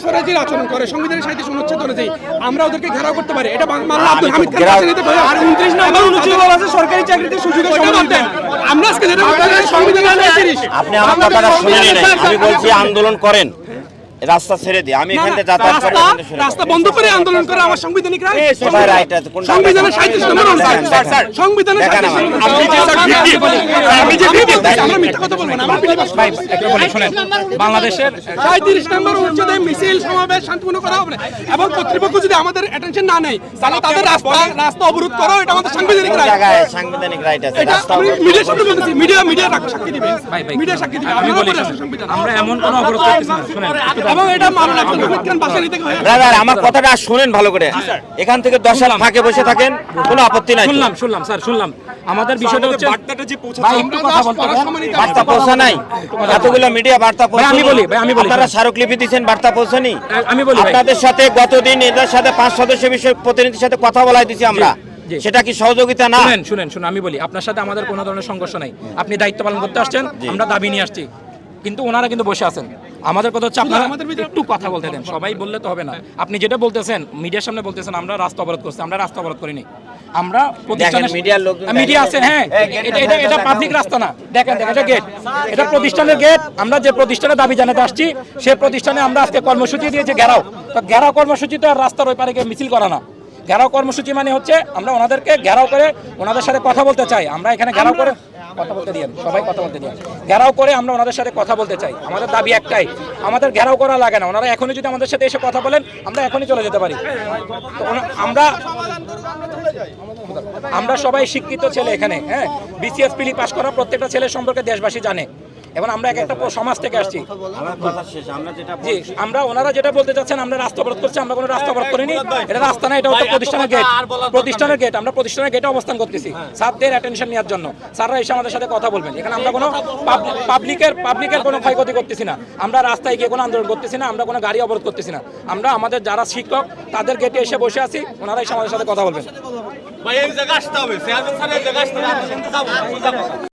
বেসরকারি আচরণ করে সংবিধানের 37 অনুচ্ছেদ অনুযায়ী আমরা ওদেরকে ঘেরাও করতে পারি। এটা মাওলানা আব্দুল হামিদ খান আর 29 নম্বর অনুচ্ছেদ আছে সরকারি চাকরিতে সুযোগের সম্বন্ধে। আমরা আজকে যেটা সংবিধানের 30 আপনি আমার কথাটা শুনে নিন। আমি বলছি আন্দোলন করেন, রাস্তা ছেড়ে দিই। আমি এখানে যাতায়াত করি, রাস্তা বন্ধ করে আন্দোলন করে আমার সাংবিধানিক রাইট। কোথায় রাইট আছে? কোন সংবিধানের 37 নম্বর অনুচ্ছেদ। সংবিধানের 37 আপনি যে আমি যে আমরা মিথ্যা কথা বলবো না। আমরা ভাই একটু বলি শুনেন, বাংলাদেশের 37 নম্বর অনুচ্ছেদে মিছিল সমাবেশ শান্তিপূর্ণ করা হবে এবং কর্তৃপক্ষ যদি আমাদের অ্যাটেনশন না নেয় তাহলে তাদের রাস্তা অবরোধ করো, এটা আমাদের সাংবিধানিক রাইট। জায়গায় সাংবিধানিক রাইট আছে। এটা আমি মিডিয়ার সামনে বলতেছি, মিডিয়া সাক্ষী দিবে, মিডিয়া সাক্ষী দিবে। আমি বলি আমরা এমন কোনো অবরোধ করতেছি না, শুনেন। এবং এটা মাওলানা আব্দুল হামিদ খান বাসা নিতে হয়। ব্রাদার আমার কথাটা শুনেন ভালো করে। এখান থেকে 10 সাল ফাঁকে বসে থাকেন, কোনো আপত্তি নাই। শুনলাম স্যার, শুনলাম। আমাদের বিষয়টা হচ্ছে বার্তাটা যে পৌঁছাচ্ছে, একটু কথা বলতে হবে। বার্তা পৌঁছা নাই, এতগুলো মিডিয়া বার্তা পৌঁছানি। আমি বলি আপনারা স্মারকলিপি দিয়েছেন, বার্তা পৌঁছানি। আমি বলি আপনাদের সাথে গতদিন এদের সাথে 5 সদস্য বিষয় প্রতিনিধির সাথে কথা বলাই দিয়েছি আমরা, সেটা কি সহযোগিতা না? শুনেন, আমি বলি আপনার সাথে আমাদের কোনো ধরনের সংঘর্ষ নাই। আপনি দায়িত্ব পালন করতে আসছেন, আমরা দাবি নিয়ে আসছি, কিন্তু ওনারা কিন্তু বসে আছেন। আমাদের কথা হচ্ছে আপনারা একটু কথা বলতে দেন, সবাই বললে তো হবে না। আপনি যেটা বলতেছেন মিডিয়ার সামনে বলতেছেন আমরা রাস্তা অবরোধ করছি, আমরা রাস্তা অবরোধ করিনি। আমরা প্রতিষ্ঠানের মিডিয়ার লোক মিডিয়া আছেন, হ্যাঁ, এটা পাবলিক রাস্তা না। দেখেন এটা গেট, এটা প্রতিষ্ঠানের গেট। আমরা যে প্রতিষ্ঠানে দাবি জানাতে আসছি সেই প্রতিষ্ঠানে আমরা আজকে কর্মসূচি দিয়েছি ঘেরাও। তো ঘেরাও কর্মসূচি তো আর রাস্তার ওই পারে গিয়ে মিছিল করা না। ঘেরাও কর্মসূচি মানে হচ্ছে আমরা ওনাদেরকে ঘেরাও করে ওনাদের সাথে কথা বলতে চাই। আমরা এখানে ঘেরাও করে কথা বলতে দিন, সবাই কথা বলতে দিন। ঘেরাও করে আমরা ওনাদের সাথে কথা বলতে চাই। আমাদের দাবি একটাই, আমাদের ঘেরাও করা লাগে না। ওনারা এখনই যদি আমাদের সাথে এসে কথা বলেন আমরা এখনই চলে যেতে পারি। তো আমরা সবাই শিক্ষিত ছেলে এখানে, হ্যাঁ, বিসিএস পিলি পাস করা প্রত্যেকটা ছেলের সম্পর্কে দেশবাসী জানে। এবং আমরা একটা সমাজ থেকে আসছি। জি, আমরা ওনারা যেটা বলতে চাচ্ছেন আমরা রাস্তা অবরোধ করছি, আমরা কোনো রাস্তা অবরোধ করিনি। এটা রাস্তা না, এটা হচ্ছে প্রতিষ্ঠানের গেট। আমরা প্রতিষ্ঠানের গেটে অবস্থান করতেছি স্যারদের অ্যাটেনশন নেওয়ার জন্য। স্যাররা এসে আমাদের সাথে কথা বলবেন। এখানে আমরা কোনো পাবলিকের কোনো ক্ষয়ক্ষতি করতেছি না। আমরা রাস্তায় গিয়ে কোনো আন্দোলন করতেছি না, আমরা কোনো গাড়ি অবরোধ করতেছি না। আমরা আমাদের যারা শিক্ষক তাদের গেটে এসে বসে আছি, ওনারা এসে আমাদের সাথে কথা বলবেন।